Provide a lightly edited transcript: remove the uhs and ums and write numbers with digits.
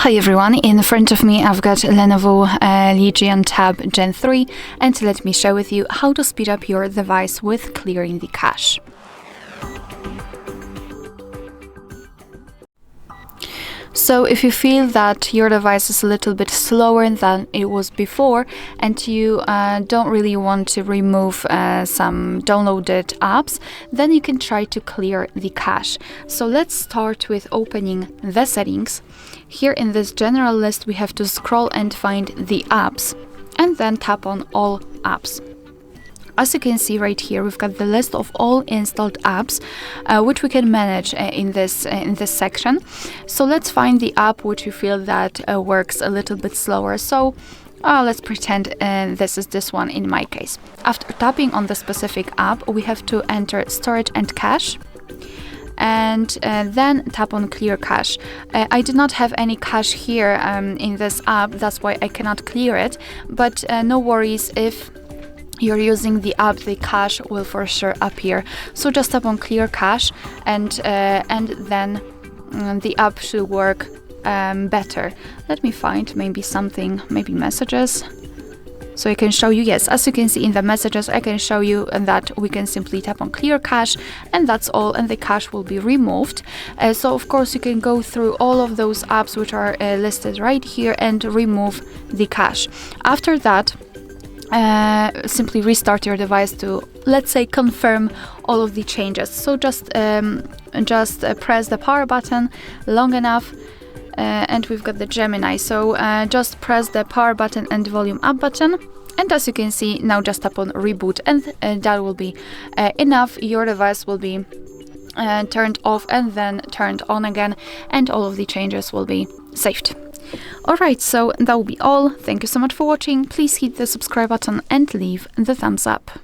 Hi everyone, in front of me I've got LENOVO Legion Tab Gen 3, and let me share with you how to speed up your device with clearing the cache. So if you feel that your device is a little bit slower than it was before and you don't really want to remove some downloaded apps, then you can try to clear the cache. So let's start with opening the settings. Here in this general list we have to scroll and find the apps and then tap on all apps. As you can see right here, we've got the list of all installed apps, which we can manage in this section. So let's find the app which we feel that works a little bit slower. So let's pretend this is this one in my case. After tapping on the specific app, we have to enter storage and cache, and then tap on clear cache. I did not have any cache here in this app, that's why I cannot clear it, but no worries, if you're using the app, the cache will for sure appear. So just tap on clear cache and then the app should work better. Let me find maybe something, maybe messages. So I can show you, yes, as you can see in the messages, I can show you that we can simply tap on clear cache and that's all, and the cache will be removed. So of course you can go through all of those apps which are listed right here and remove the cache. After that, simply restart your device to, let's say, confirm all of the changes. So just press the power button long enough, and we've got the Gemini. So just press the power button and volume up button, and as you can see now just tap on reboot, and that will be enough. Your device will be turned off and then turned on again, and all of the changes will be saved. Alright, so that will be all. Thank you so much for watching. Please hit the subscribe button and leave the thumbs up.